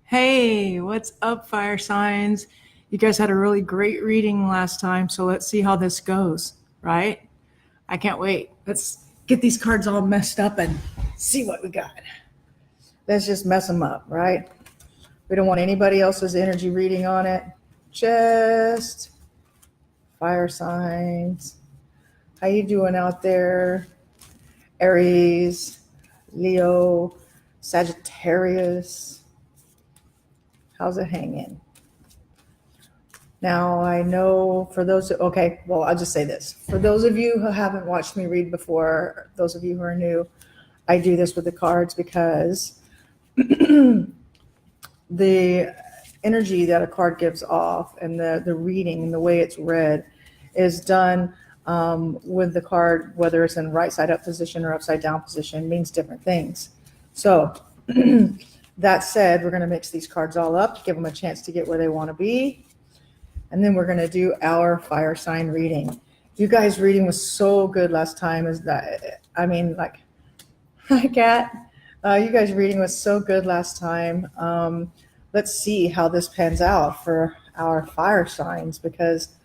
Hey, what's up, fire signs? You guys had a really great reading last time, so let's see how this goes, right? I can't wait. Let's get these cards all messed up and see what we got. Let's just mess them up, right? We don't want anybody else's energy reading on it. Just fire signs. How you doing out there? Aries, Leo, Sagittarius. How's it hanging? Now, I know for those, okay, well, I'll just say this. For those of you who haven't watched me read before, those of you who are new, I do this with the cards because the energy that a card gives off and the reading and the way it's read is done with the card, whether it's in right side up position or upside down position, means different things. So, that said, we're going to mix these cards all up, give them a chance to get where they want to be. And then we're going to do our fire sign reading. You guys' reading was so good last time. Is that, I mean, like, hi, Kat. You guys' reading was so good last time. Let's see how this pans out for our fire signs, because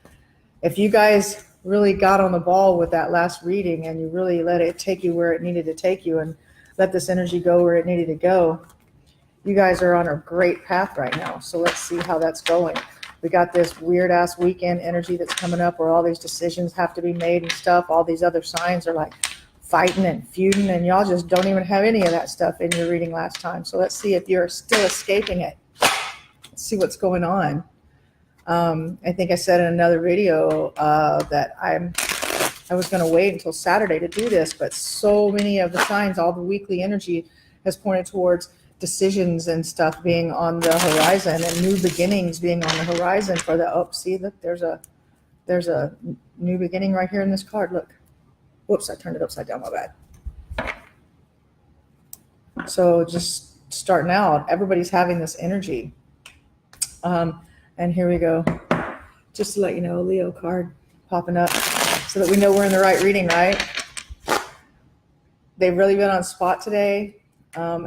if you guys really got on the ball with that last reading and you really let it take you where it needed to take you and let this energy go where it needed to go, you guys are on a great path right now. So let's see how that's going. We got this weird ass weekend energy that's coming up where all these decisions have to be made and stuff. All these other signs are like fighting and feuding, and y'all just don't even have any of that stuff in your reading last time. So let's see if you're still escaping it. Let's see what's going on. I think I said in another video that I was going to wait until Saturday to do this, but so many of the signs, all the weekly energy has pointed towards decisions and stuff being on the horizon and new beginnings being on the horizon for the, oh, see, look, there's a new beginning right here in this card. Look, whoops, I turned it upside down, my bad. So just starting out, everybody's having this energy. And here we go. Just to let you know, Leo card popping up so that we know we're in the right reading, right? They've really been on spot today. All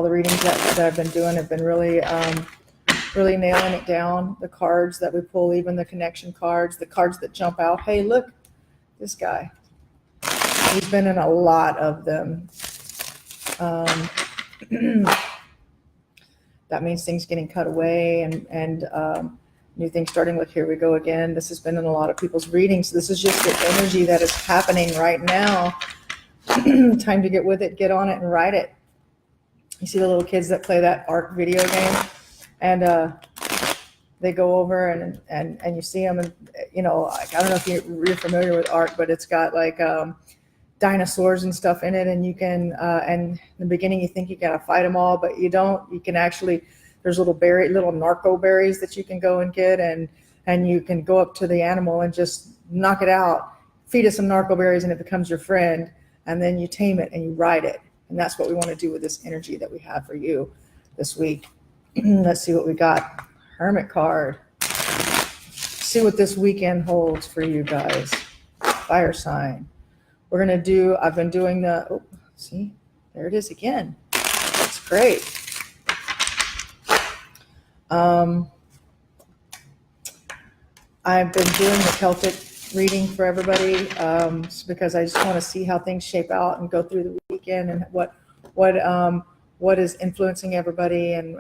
the readings that I've been doing have been really nailing it down. The cards that we pull, even the connection cards, the cards that jump out. Hey, look, this guy. He's been in a lot of them. That means things getting cut away and new things starting with here we go again. This has been in a lot of people's readings. This is just the energy that is happening right now. Time to get with it, get on it, and ride it. You see the little kids that play that Ark video game, and they go over and you see them, and you know, like, I don't know if you're familiar with Ark, but it's got like dinosaurs and stuff in it, and you can and in the beginning you think you gotta fight them all, but you don't. You can actually, there's little narco berries that you can go and get, and you can go up to the animal and just knock it out, feed it some narco berries, and it becomes your friend, and then you tame it and you ride it. And that's what we want to do with this energy that we have for you this week. Let's see what we got. Hermit card. See what this weekend holds for you guys. Fire sign. We're going to do, I've been doing the, oh, see, there it is again. That's great. I've been doing the Celtic reading for everybody because I just want to see how things shape out and go through the weekend and what is influencing everybody and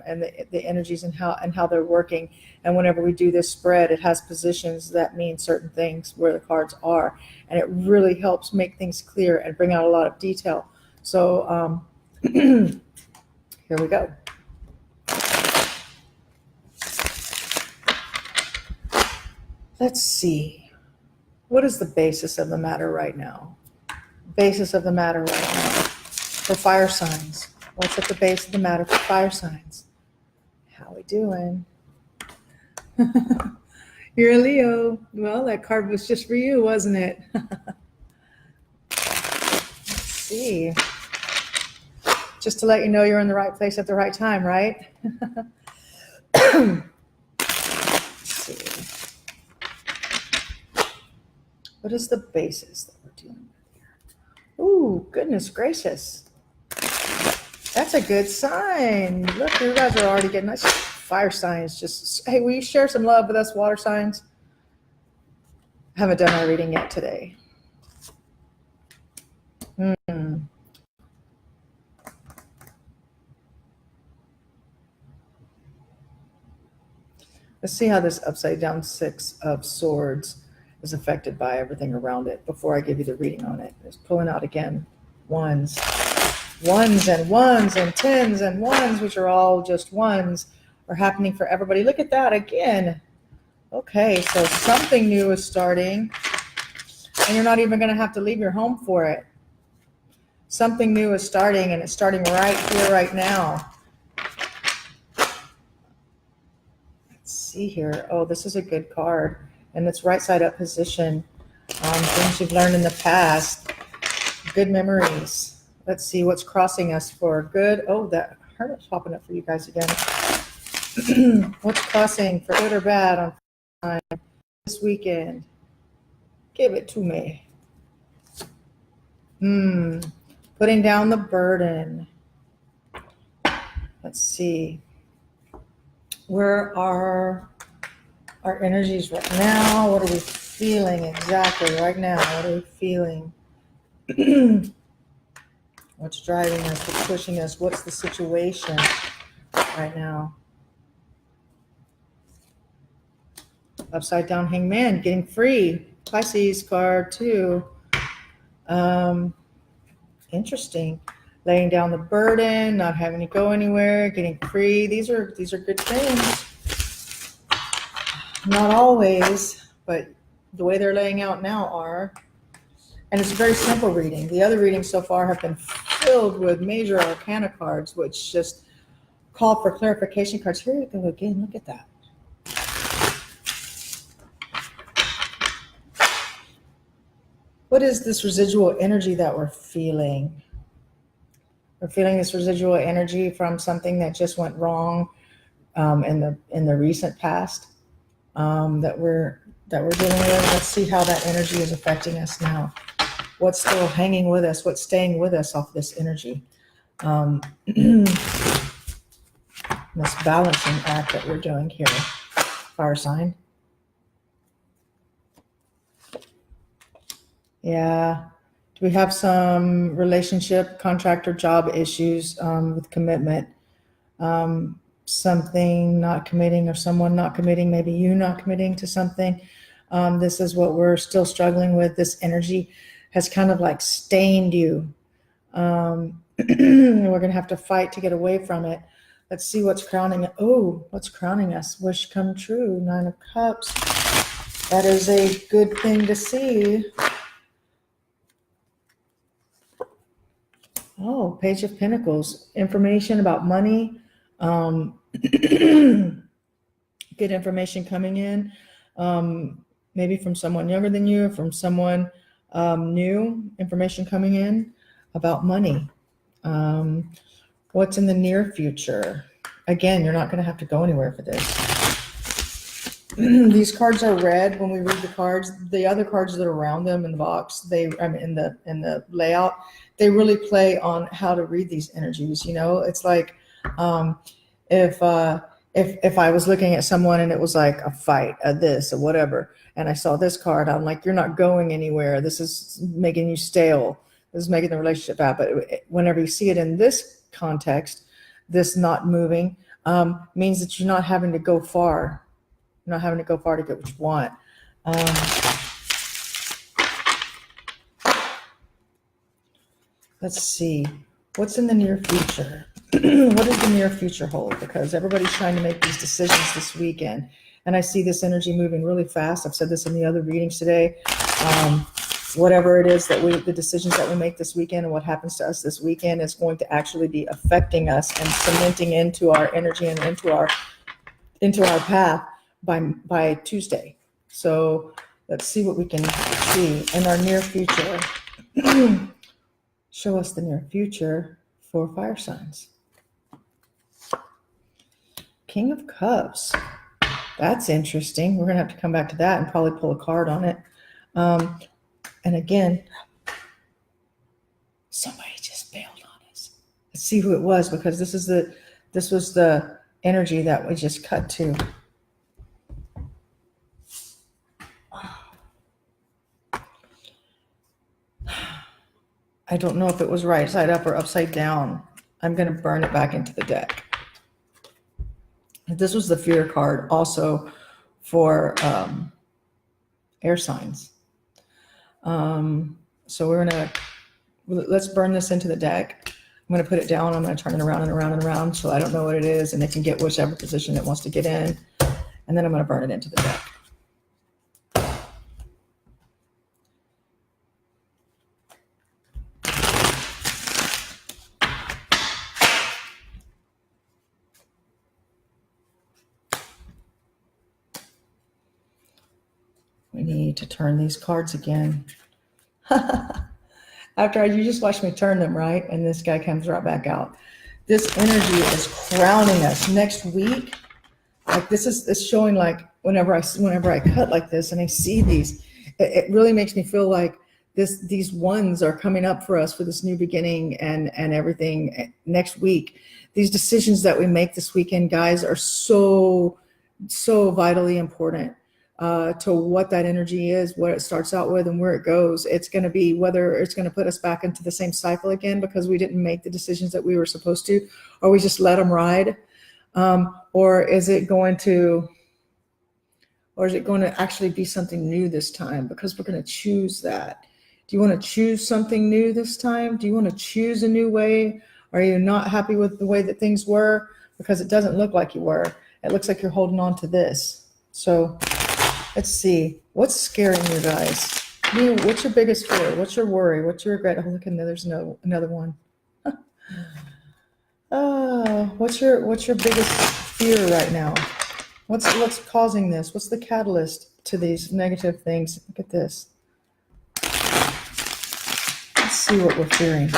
the energies and how they're working. And whenever we do this spread, it has positions that mean certain things where the cards are, and it really helps make things clear and bring out a lot of detail. So here we go. Let's see. What is the basis of the matter right now? Basis of the matter right now for fire signs. What's at the base of the matter for fire signs? How we doing? You're a Leo. Well, that card was just for you, wasn't it? Let's see. Just to let you know you're in the right place at the right time, right? Let's see. What is the basis that we're dealing with here? Ooh, goodness gracious. That's a good sign. Look, you guys are already getting nice fire signs. Just, hey, will you share some love with us, water signs? Haven't done our reading yet today. Let's see how this upside down Six of Swords is affected by everything around it before I give you the reading on it. It's pulling out again ones. Ones and ones and tens and ones, which are all just ones, are happening for everybody. Look at that again. Okay, so something new is starting, and you're not even going to have to leave your home for it. Something new is starting, and it's starting right here, right now. Let's see here. Oh, this is a good card, and it's right side up position. Things you've learned in the past, good memories. Let's see what's crossing us for good. Oh, that Hermit's popping up for you guys again. What's crossing for good or bad on time this weekend? Give it to me. Putting down the burden. Let's see. Where are our energies right now? What are we feeling exactly right now? What are we feeling? What's driving us? What's pushing us? What's the situation right now? Upside down Hangman, getting free. Pisces card too. Interesting. Laying down the burden, not having to go anywhere, getting free. These are good things. Not always, but the way they're laying out now are. And it's a very simple reading. The other readings so far have been filled with major arcana cards, which just call for clarification cards. Here you go again. Look at that. What is this residual energy that we're feeling? We're feeling this residual energy from something that just went wrong in the recent past that we're dealing with. Let's see how that energy is affecting us now. What's still hanging with us? What's staying with us off this energy? This balancing act that we're doing here. Fire sign. Yeah. Do we have some relationship, contract, or job issues with commitment? Something not committing or someone not committing, maybe you not committing to something. This is what we're still struggling with. This energy has kind of like stained you. We're going to have to fight to get away from it. Let's see what's crowning it. Oh, what's crowning us? Wish come true. 9 of Cups. That is a good thing to see. Oh, Page of Pentacles. Information about money. Good information coming in. Maybe from someone younger than you, from someone new. Information coming in about money. What's in the near future? Again, you're not going to have to go anywhere for this. These cards are red when we read the cards. The other cards that are around them in the box, in the layout, they really play on how to read these energies. You know, it's like if I was looking at someone and it was like a fight, a this, or whatever, and I saw this card, I'm like, you're not going anywhere. This is making you stale. This is making the relationship bad. But whenever you see it in this context, this not moving means that you're not having to go far. You're not having to go far to get what you want. Let's see. What's in the near future? What does the near future hold? Because everybody's trying to make these decisions this weekend. And I see this energy moving really fast. I've said this in the other readings today. Whatever it is that the decisions that we make this weekend and what happens to us this weekend is going to actually be affecting us and cementing into our energy and into our path by Tuesday. So let's see what we can see in our near future. Show us the near future for fire signs. King of Cups. That's interesting. We're going to have to come back to that and probably pull a card on it. And again, somebody just bailed on us. Let's see who it was, because this was the energy that we just cut to. I don't know if it was right side up or upside down. I'm going to burn it back into the deck. This was the fear card also for air signs. So let's burn this into the deck. I'm going to put it down. I'm going to turn it around and around and around so I don't know what it is, and it can get whichever position it wants to get in. And then I'm going to burn it into the deck. We need to turn these cards again. You just watched me turn them, right? And this guy comes right back out. This energy is crowning us next week. Like it's showing, like whenever I cut like this and I see these, it really makes me feel like these ones are coming up for us for this new beginning and everything next week. These decisions that we make this weekend, guys, are so vitally important to what that energy is, what it starts out with, and where it goes. It's going to be whether it's going to put us back into the same cycle again because we didn't make the decisions that we were supposed to, or we just let them ride, or is it going to actually be something new this time, because we're going to choose that. Do you want to choose something new this time? Do you want to choose a new way? Are you not happy with the way that things were? Because it doesn't look like you were. It looks like you're holding on to this. So let's see. What's scaring you guys? What's your biggest fear? What's your worry? What's your regret? Oh, look, and there's another one. What's your biggest fear right now? What's causing this? What's the catalyst to these negative things? Look at this. Let's see what we're fearing.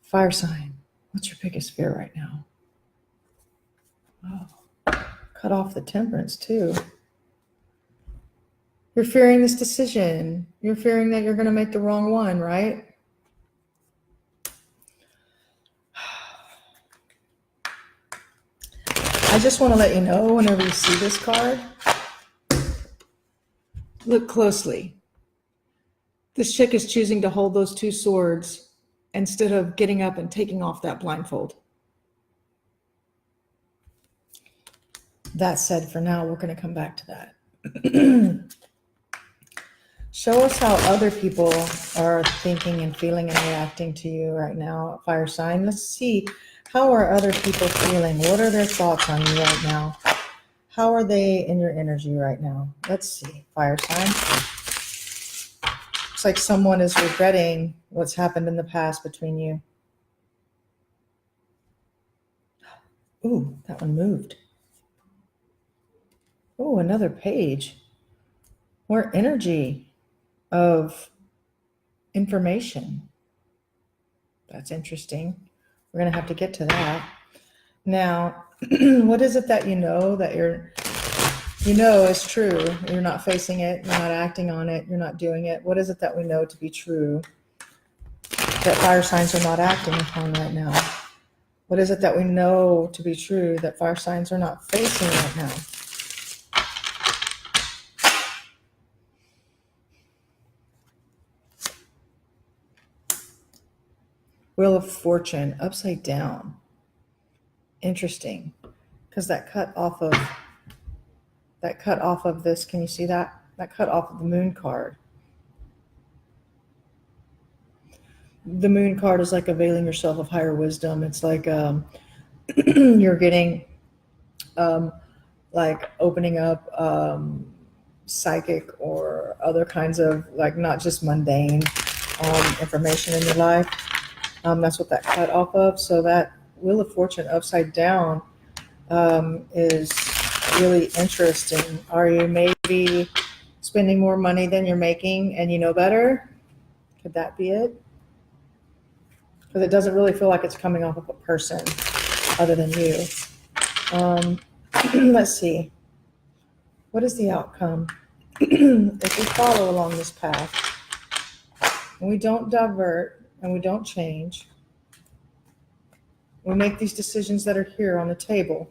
Fire sign. What's your biggest fear right now? Oh, cut off the temperance too. You're fearing this decision. You're fearing that you're going to make the wrong one, right? I just want to let you know, whenever you see this card, look closely. This chick is choosing to hold those two swords instead of getting up and taking off that blindfold. That said, for now, we're going to come back to that. Show us how other people are thinking and feeling and reacting to you right now, fire sign. Let's see. How are other people feeling? What are their thoughts on you right now? How are they in your energy right now? Let's see, fire sign. Looks like someone is regretting what's happened in the past between you. Ooh, that one moved. Ooh, another page. More energy of information. That's interesting. We're going to have to get to that. Now, what is it that you know that is true? You're not facing it. You're not acting on it. You're not doing it. What is it that we know to be true that fire signs are not acting upon right now? What is it that we know to be true that fire signs are not facing right now? Wheel of Fortune, upside down. Interesting, because that cut off of this. Can you see that? That cut off of the Moon card. The Moon card is like availing yourself of higher wisdom. It's like you're getting like opening up psychic or other kinds of, like, not just mundane information in your life. That's what that cut off of. So that Wheel of Fortune upside down is really interesting. Are you maybe spending more money than you're making and you know better? Could that be it? Because it doesn't really feel like it's coming off of a person other than you. Let's see. What is the outcome? If we follow along this path and we don't divert and we don't change, we make these decisions that are here on the table.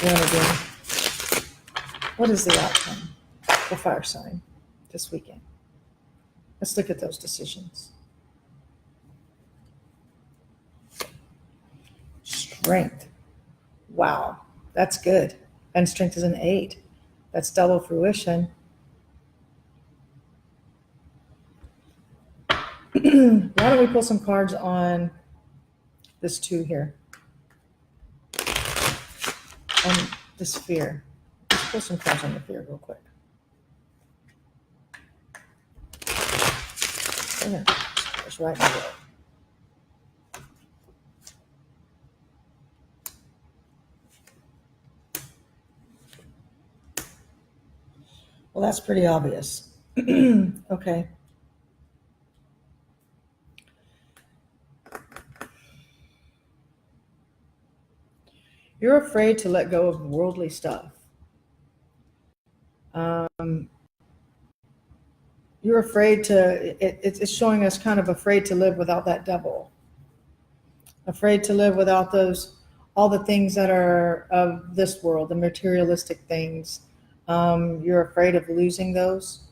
One again. What is the outcome for fire sign this weekend? Let's look at those decisions. Strength. Wow, that's good. And strength is an 8. That's double fruition. Why don't we pull some cards on this 2 here? On this fear. Let's pull some cards on the fear real quick. It's right in the row. Well, that's pretty obvious. Okay. You're afraid to let go of worldly stuff. You're afraid to, it's showing us kind of afraid to live without that devil. Afraid to live without all the things that are of this world, the materialistic things. You're afraid of losing those.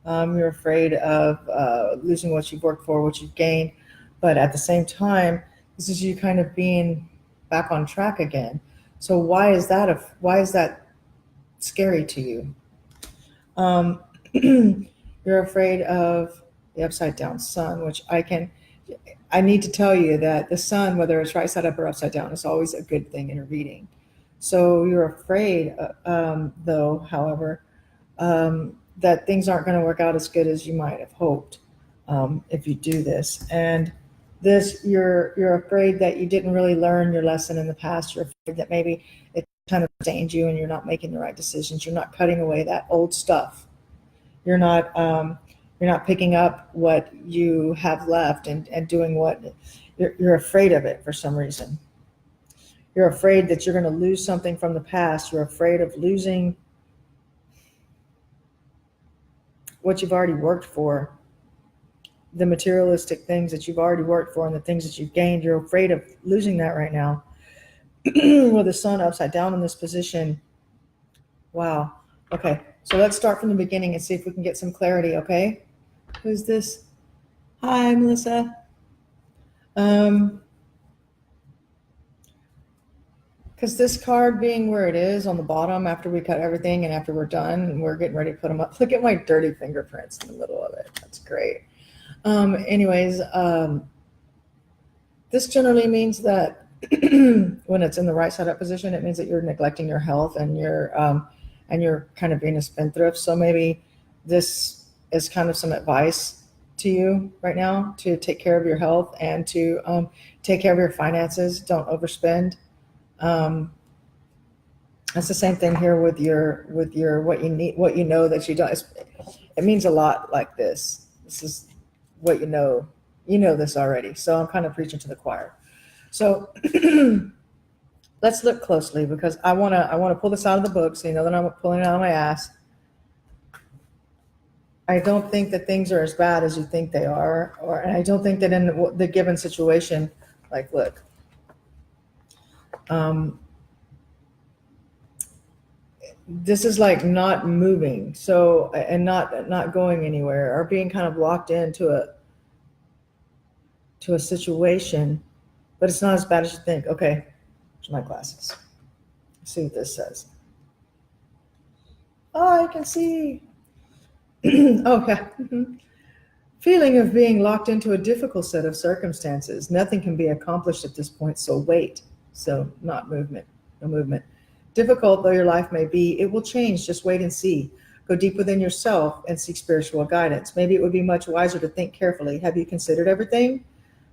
You're afraid of losing what you've worked for, what you've gained. But at the same time, this is you kind of being back on track again. So why is that scary to you? You're afraid of the upside down sun, which I need to tell you that the sun, whether it's right side up or upside down, is always a good thing in a reading. So you're afraid, though, however, that things aren't going to work out as good as you might have hoped if you do this. And you're afraid that you didn't really learn your lesson in the past. You're afraid that maybe it kind of stained you and you're not making the right decisions. You're not cutting away that old stuff. You're not picking up what you have left and doing what you're afraid of it for some reason. You're afraid that you're going to lose something from the past. You're afraid of losing what you've already worked for, the materialistic things that you've already worked for and the things that you've gained. You're afraid of losing that right now. With the sun upside down in this position. Wow. Okay. So let's start from the beginning and see if we can get some clarity, okay? Who's this? Hi, Melissa. Because this card being where it is on the bottom after we cut everything and after we're done and we're getting ready to put them up. Look at my dirty fingerprints in the middle of it. That's great. This generally means that when it's in the right side up position, it means that you're neglecting your health and you're kind of being a spendthrift. So maybe this is kind of some advice to you right now to take care of your health and to take care of your finances. Don't overspend. That's the same thing here with your what you need, what you know that you don't. It means a lot like this. This is what you know. You know this already. So I'm kind of preaching to the choir. So let's look closely because I want to pull this out of the book so you know that I'm pulling it out of my ass. I don't think that things are as bad as you think they are, and I don't think that in the given situation, like look, this is like not moving, so and not going anywhere or being kind of locked into a situation, but it's not as bad as you think. Okay, here's my glasses. Let's see what this says. Oh, I can see. Oh, yeah. Feeling of being locked into a difficult set of circumstances. Nothing can be accomplished at this point, so wait. So not movement, no movement. Difficult though your life may be, it will change. Just wait and see. Go deep within yourself and seek spiritual guidance. Maybe it would be much wiser to think carefully. Have you considered everything?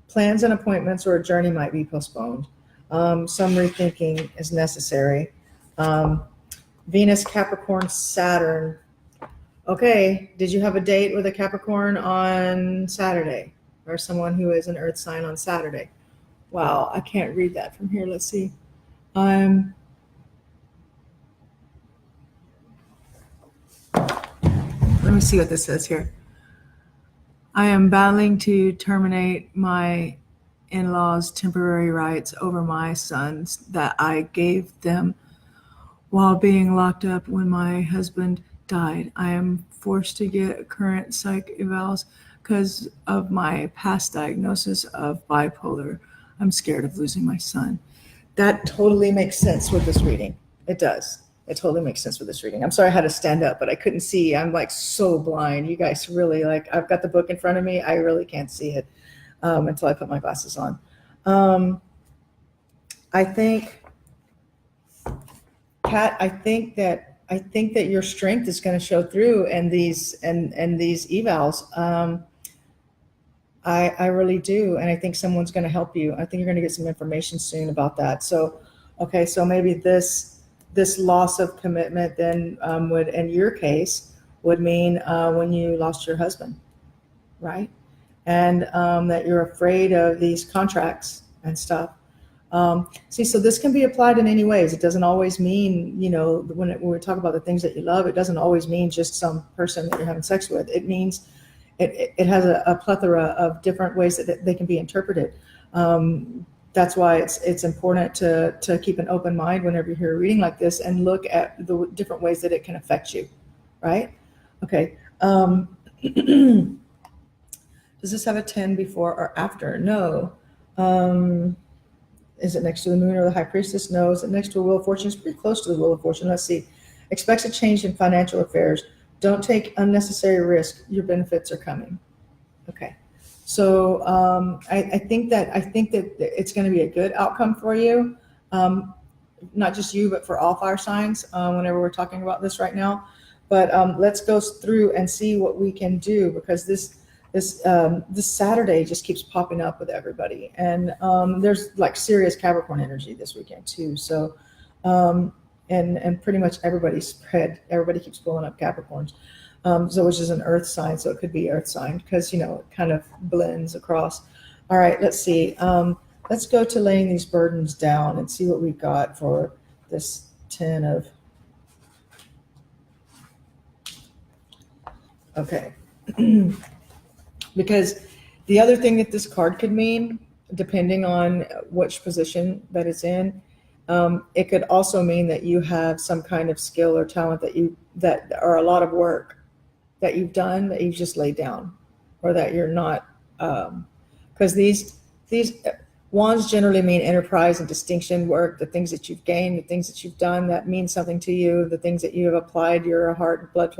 Plans and appointments or a journey might be postponed. Some rethinking is necessary. Venus, Capricorn, Saturn. Okay, did you have a date with a Capricorn on Saturday or someone who is an earth sign on Saturday? Wow, I can't read that from here. Let's see. Let me see what this says here. I am battling to terminate my in-laws temporary rights over my sons that I gave them while being locked up when my husband died. I am forced to get current psych evals because of my past diagnosis of bipolar. I'm scared of losing my son. That totally makes sense with this reading. It does. It totally makes sense with this reading. I'm sorry I had to stand up, but I couldn't see. I'm like so blind. You guys really I've got the book in front of me. I really can't see it until I put my glasses on. I think, Kat, I think that your strength is going to show through in these evals. I really do. And I think someone's going to help you. I think you're going to get some information soon about that. So, okay. So maybe this loss of commitment then would, in your case, would mean when you lost your husband, right? And that you're afraid of these contracts and stuff. See, so this can be applied in any ways. It doesn't always mean, when we talk about the things that you love, it doesn't always mean just some person that you're having sex with. It means it has a plethora of different ways that they can be interpreted. That's why it's important to keep an open mind whenever you hear a reading like this and look at the different ways that it can affect you, right? Okay. Does this have a 10 before or after? No. Is it next to the moon or the high priestess? No. Is it next to a wheel of fortune? It's pretty close to the wheel of fortune. Let's see. Expects a change in financial affairs. Don't take unnecessary risk. Your benefits are coming. Okay. So I think that it's going to be a good outcome for you. Not just you, but for all fire signs whenever we're talking about this right now. But let's go through and see what we can do, because this Saturday just keeps popping up with everybody. And there's like serious Capricorn energy this weekend too. So, and pretty much everybody keeps pulling up Capricorns. So which is an earth sign. So it could be earth sign because, it kind of blends across. All right, let's see. Let's go to laying these burdens down and see what we got for this 10 of, okay. Because the other thing that this card could mean, depending on which position that it's in, it could also mean that you have some kind of skill or talent that are a lot of work that you've done that you've just laid down, or that you're not, because these wands generally mean enterprise and distinction work, the things that you've gained, the things that you've done that mean something to you, the things that you have applied your heart, blood,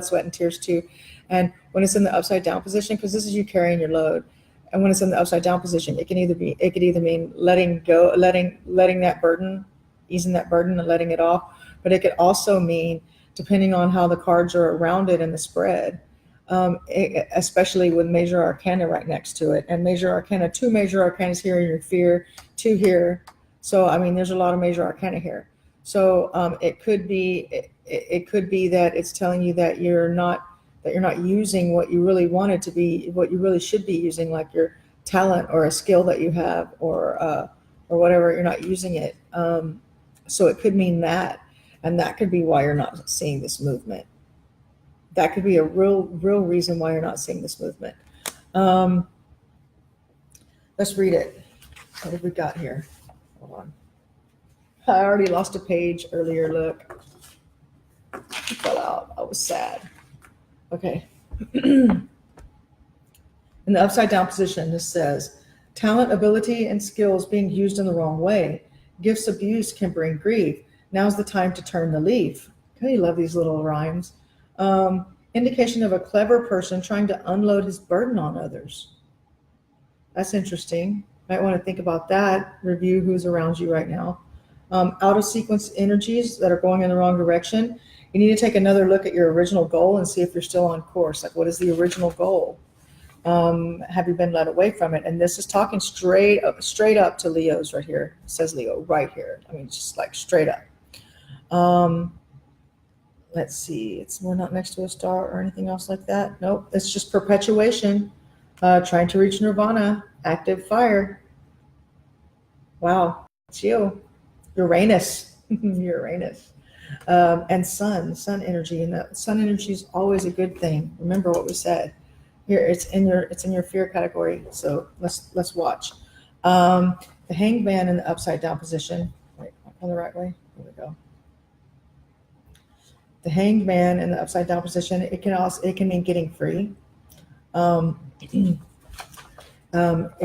sweat, and tears to. And when it's in the upside down position, because this is you carrying your load, and when it's in the upside down position, it could either mean letting go, letting that burden, easing that burden and letting it off, but it could also mean, depending on how the cards are around it in the spread, especially with major arcana right next to it, and major arcana, 2 major arcanas here in your fear, 2 here. So I mean, there's a lot of major arcana here. So it could be that it's telling you that you're not using what you really wanted to be, what you really should be using, like your talent or a skill that you have, or whatever. You're not using it. So it could mean that. And that could be why you're not seeing this movement. That could be a real reason why you're not seeing this movement. Let's read it. What have we got here? Hold on. I already lost a page earlier. Look. It fell out. I was sad. Okay. In the upside down position, this says, talent, ability, and skills being used in the wrong way. Gifts abuse can bring grief. Now's the time to turn the leaf. I love these little rhymes. Indication of a clever person trying to unload his burden on others. That's interesting. Might want to think about that. Review who's around you right now. Out of sequence energies that are going in the wrong direction. You need to take another look at your original goal and see if you're still on course. Like, what is the original goal? Have you been led away from it? And this is talking straight up to Leos right here. It says Leo right here. I mean, just like straight up. Let's see. We're not next to a star or anything else like that. Nope. It's just perpetuation. Trying to reach nirvana. Active fire. Wow. It's you. Uranus. Uranus. And sun energy. And the sun energy is always a good thing. Remember what we said. Here, it's in your fear category. So let's watch. The Hanged Man in the upside down position. Wait, on the right way. Here we go. The Hanged Man in the upside down position. It can mean getting free. It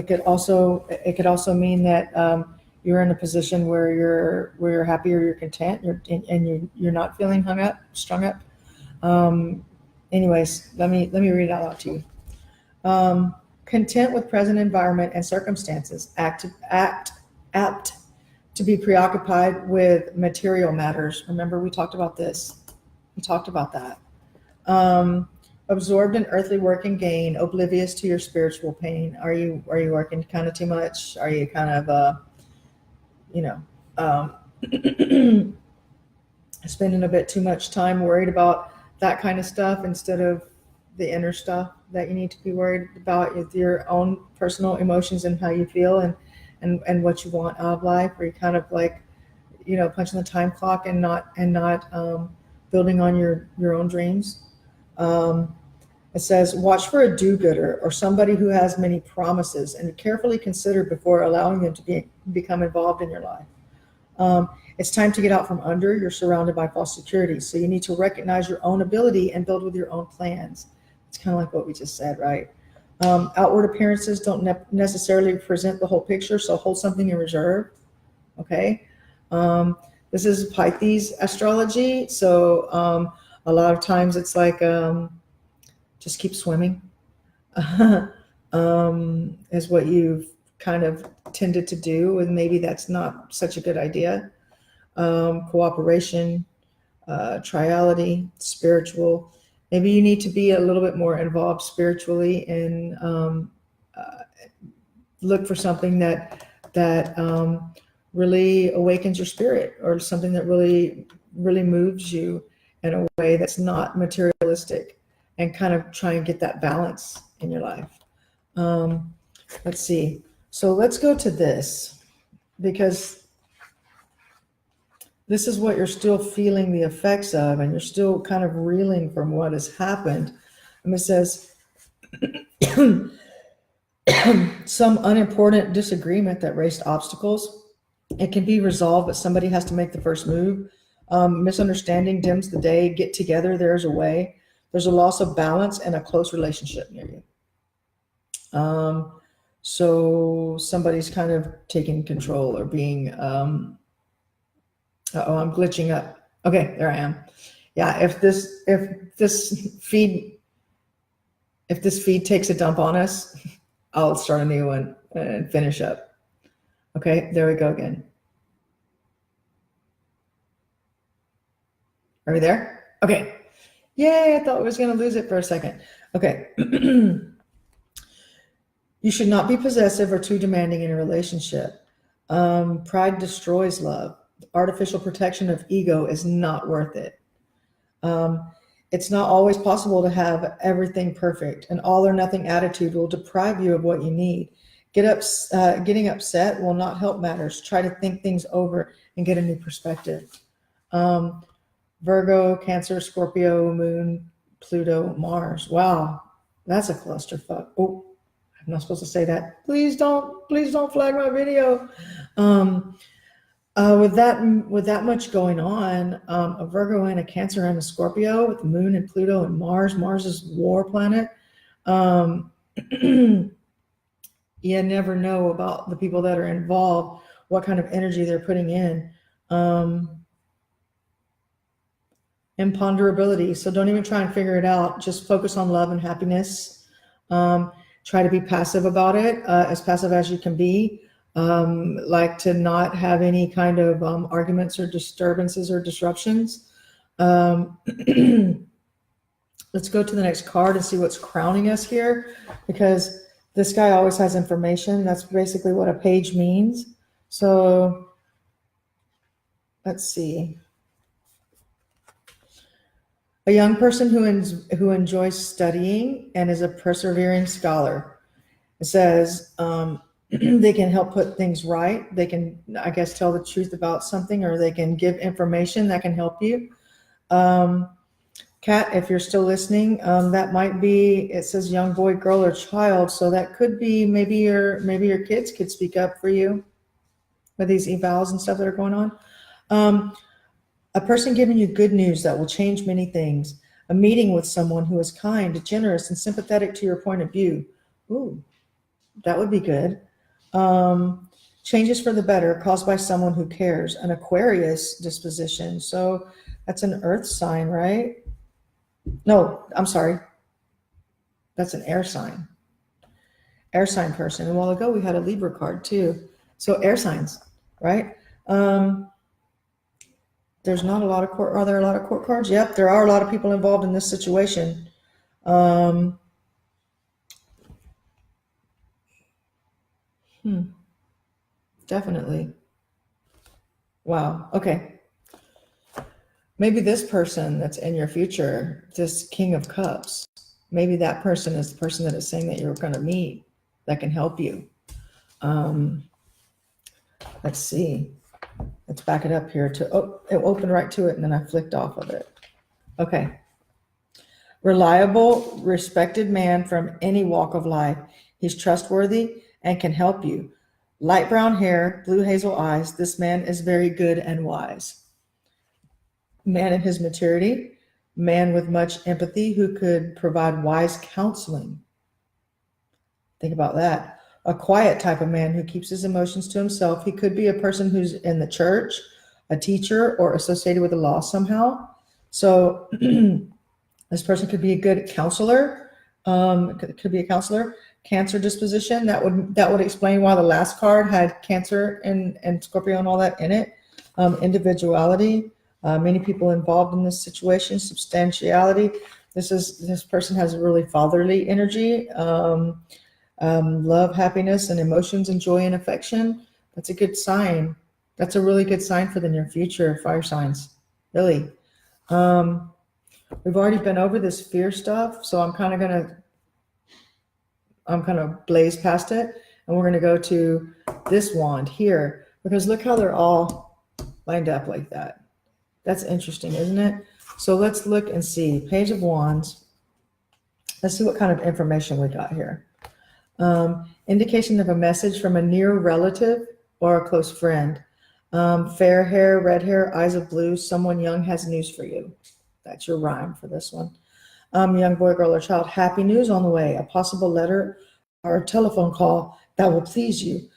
could also mean that you're in a position where you're happy or you're content, you're not feeling strung up. Anyways, let me read it out loud to you. Content with present environment and circumstances, apt to be preoccupied with material matters. Remember, we talked about this. We talked about that. Absorbed in earthly work and gain, oblivious to your spiritual pain. Are you working kind of too much? Are you kind of spending a bit too much time worried about that kind of stuff instead of the inner stuff that you need to be worried about, with your own personal emotions and how you feel and what you want out of life? Are you kind of like, punching the time clock and not building on your own dreams? It says, watch for a do-gooder or somebody who has many promises, and carefully consider before allowing them to become involved in your life. It's time to get out from under. You're surrounded by false security. So you need to recognize your own ability and build with your own plans. It's kind of like what we just said, right? Outward appearances don't necessarily present the whole picture, so hold something in reserve. Okay. This is Pisces astrology. So a lot of times it's like, just keep swimming, is what you've kind of tended to do, and maybe that's not such a good idea. Cooperation, triality, spiritual. Maybe you need to be a little bit more involved spiritually and look for something that really awakens your spirit, or something that really moves you in a way that's not materialistic, and kind of try and get that balance in your life. Let's see. So let's go to this, because this is what you're still feeling the effects of, and you're still kind of reeling from what has happened. And it says, some unimportant disagreement that raised obstacles. It can be resolved, but somebody has to make the first move. Misunderstanding dims the day. Get together. There's a way. There's a loss of balance and a close relationship near you. So somebody's kind of taking control or being, I'm glitching up. Okay, there I am. Yeah, if this feed takes a dump on us, I'll start a new one and finish up. Okay, there we go again. Are we there? Okay. Yay, I thought I was going to lose it for a second. Okay. You should not be possessive or too demanding in a relationship. Pride destroys love. Artificial protection of ego is not worth it. It's not always possible to have everything perfect. An all or nothing attitude will deprive you of what you need. Getting upset will not help matters. Try to think things over and get a new perspective. Virgo, Cancer, Scorpio, Moon, Pluto, Mars. Wow, that's a clusterfuck. Oh, I'm not supposed to say that. Please don't flag my video. With that much going on, a Virgo and a Cancer and a Scorpio with the Moon and Pluto and Mars. Mars is war planet. You never know about the people that are involved, what kind of energy they're putting in. Imponderability. So don't even try and figure it out. Just focus on love and happiness. Try to be passive about it, as passive as you can be. Like to not have any kind of arguments or disturbances or disruptions. Let's go to the next card and see what's crowning us here, because this guy always has information. That's basically what a page means. So let's see. A young person who enjoys studying and is a persevering scholar. It says they can help put things right. They can, I guess, tell the truth about something, or they can give information that can help you. Kat, if you're still listening, that might be, it says young boy, girl, or child. So that could be maybe your kids could speak up for you with these evals and stuff that are going on. A person giving you good news that will change many things. A meeting with someone who is kind, generous, and sympathetic to your point of view. Ooh, that would be good. Changes for the better caused by someone who cares. An Aquarius disposition. So that's an earth sign, right? No, I'm sorry. That's an air sign. Air sign person. And a while ago we had a Libra card too. So air signs, right? There's not a lot of court. Are there a lot of court cards? Yep, there are a lot of people involved in this situation. Definitely. Wow. Okay. Maybe this person that's in your future, this King of Cups, maybe that person is the person that is saying that you're going to meet that can help you. Let's see. Let's back it up here it opened right to it and then I flicked off of it. Okay. Reliable, respected man from any walk of life. He's trustworthy and can help you. Light brown hair, blue hazel eyes. This man is very good and wise. Man in his maturity, man with much empathy who could provide wise counseling. Think about that. A quiet type of man who keeps his emotions to himself. He could be a person who's in the church, a teacher, or associated with the law somehow. So this person could be a good counselor. Could be a counselor. Cancer disposition. That would explain why the last card had Cancer and Scorpio and all that in it. Individuality. Many people involved in this situation. Substantiality. This person has a really fatherly energy. Love, happiness, and emotions, and joy and affection. That's a good sign. That's a really good sign for the near future, fire signs. Really. We've already been over this fear stuff, so I'm kind of blaze past it, and we're gonna go to this wand here, because look how they're all lined up like that. That's interesting, isn't it? So let's look and see. Page of Wands. Let's see what kind of information we got here. Indication of a message from a near relative or a close friend. Fair hair, red hair, eyes of blue. Someone young has news for you. That's your rhyme for this one. Young boy, girl, or child. Happy news on the way. A possible letter or a telephone call that will please you.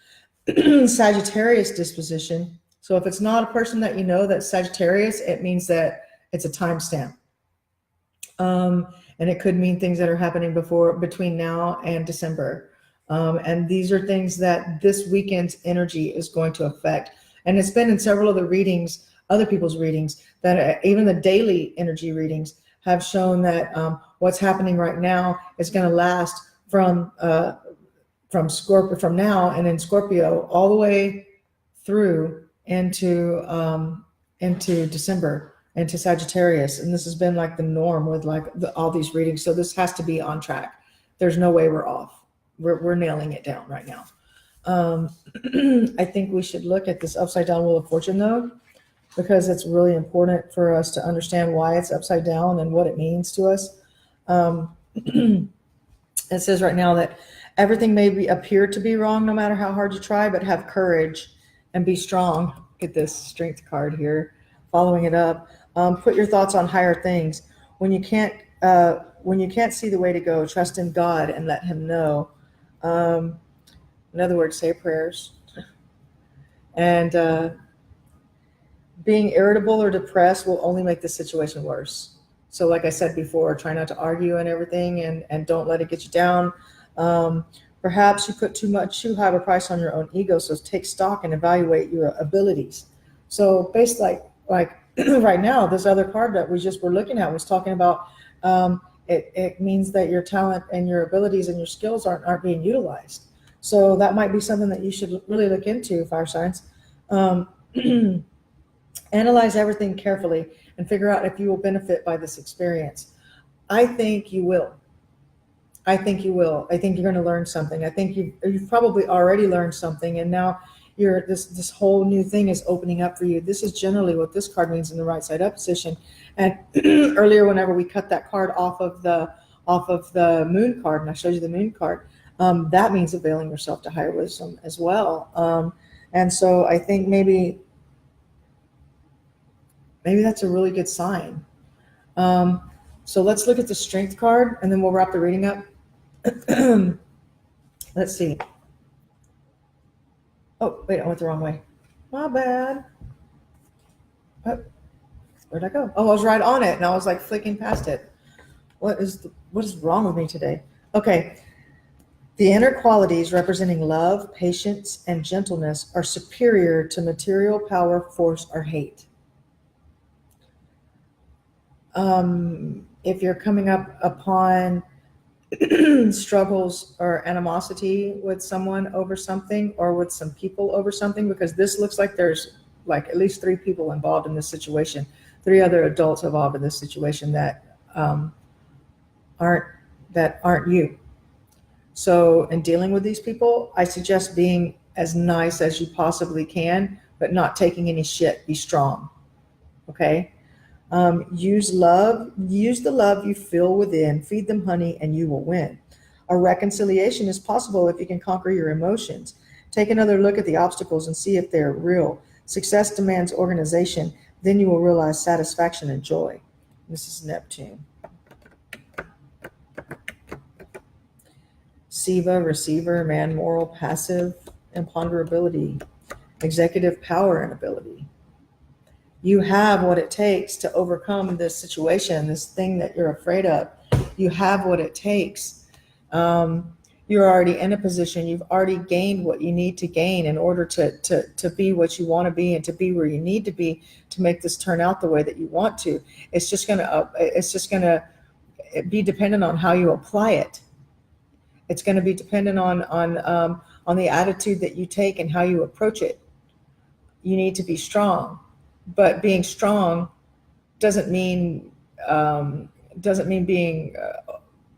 Sagittarius disposition. So if it's not a person that you know that's Sagittarius, it means that it's a timestamp. And it could mean things that are happening between now and December. And these are things that this weekend's energy is going to affect. And it's been in several of the readings, other people's readings, that even the daily energy readings have shown that what's happening right now is going to last from Scorpio, from now and in Scorpio all the way through into December, into Sagittarius. And this has been like the norm with like all these readings. So this has to be on track. There's no way we're off. We're nailing it down right now. I think we should look at this upside down Wheel of Fortune though, because it's really important for us to understand why it's upside down and what it means to us. It says right now that everything may appear to be wrong no matter how hard you try, but have courage and be strong. Get this Strength card here, following it up. Put your thoughts on higher things. When you can't see the way to go, trust in God and let him know. In other words, say prayers. And being irritable or depressed will only make the situation worse. So like I said before, try not to argue and everything, and don't let it get you down. Perhaps you put too high of a price on your own ego, so take stock and evaluate your abilities. So based like right now, this other card that we just were looking at was talking about it means that your talent and your abilities and your skills aren't being utilized. So that might be something that you should really look into, fire signs. Analyze everything carefully and figure out if you will benefit by this experience. I think you will. I think you're going to learn something. I think you've probably already learned something, and now this whole new thing is opening up for you. This is generally what this card means in the right side up position. And earlier, whenever we cut that card off of the moon card, and I showed you the moon card, that means availing yourself to higher wisdom as well. And so I think maybe that's a really good sign. So let's look at the strength card, and then we'll wrap the reading up. Let's see. Oh, wait, I went the wrong way. My bad. Oh, where'd I go? Oh, I was right on it, and I was like flicking past it. What is wrong with me today? Okay. The inner qualities representing love, patience, and gentleness are superior to material power, force, or hate. If you're coming up upon struggles or animosity with someone over something, or with some people over something, because this looks like there's like at least 3 people involved in this situation, 3 other adults involved in this situation that aren't you. So in dealing with these people, I suggest being as nice as you possibly can, but not taking any shit. Be strong. Okay. Use the love you feel within, feed them honey, and you will win. A reconciliation is possible if you can conquer your emotions. Take another look at the obstacles and see if they're real. Success demands organization. Then you will realize satisfaction and joy. This is Neptune. Siva, receiver, man, moral, passive, imponderability, executive power and ability. You have what it takes to overcome this situation, this thing that you're afraid of. You have what it takes. You're already in a position. You've already gained what you need to gain in order to be what you want to be, and to be where you need to be to make this turn out the way that you want to. It's just gonna be dependent on how you apply it. It's going to be dependent on the attitude that you take and how you approach it. You need to be strong. But being strong doesn't mean being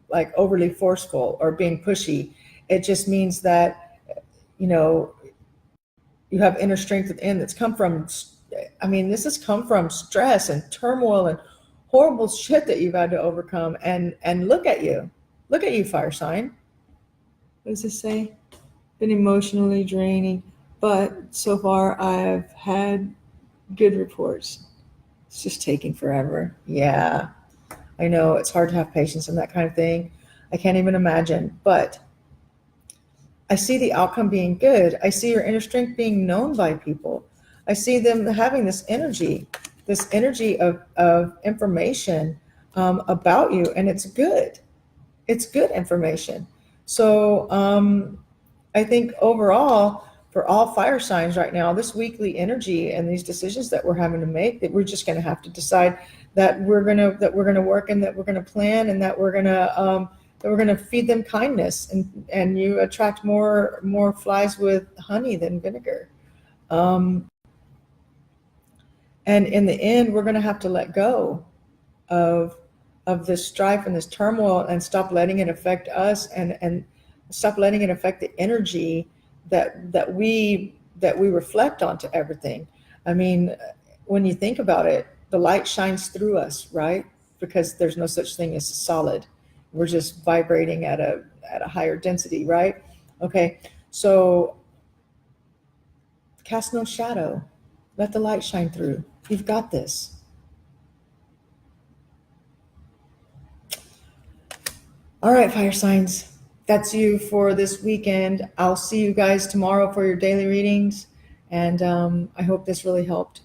like overly forceful or being pushy. It just means that you have inner strength within that's come from. I mean, this has come from stress and turmoil and horrible shit that you've had to overcome. And look at you, fire sign. What does this say? Been emotionally draining, but so far I've had good reports. It's just taking forever. Yeah, I know it's hard to have patience and that kind of thing. I can't even imagine, but I see the outcome being good. I see your inner strength being known by people. I see them having this energy of information about you, and it's good. It's good information. So I think overall, for all fire signs right now, this weekly energy and these decisions that we're having to make, that we're just going to have to decide that we're going to work, and that we're going to plan, and that we're going to feed them kindness, and you attract more flies with honey than vinegar. And in the end, we're going to have to let go of this strife and this turmoil, and stop letting it affect us, and stop letting it affect the energy that we reflect onto everything. I mean, when you think about it, the light shines through us, right? Because there's no such thing as solid. We're just vibrating at a higher density, right? Okay, so cast no shadow. Let the light shine through. You've got this. All right, fire signs. That's you for this weekend. I'll see you guys tomorrow for your daily readings. And I hope this really helped.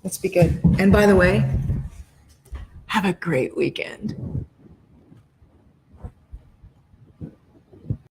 Let's be good. And by the way, have a great weekend.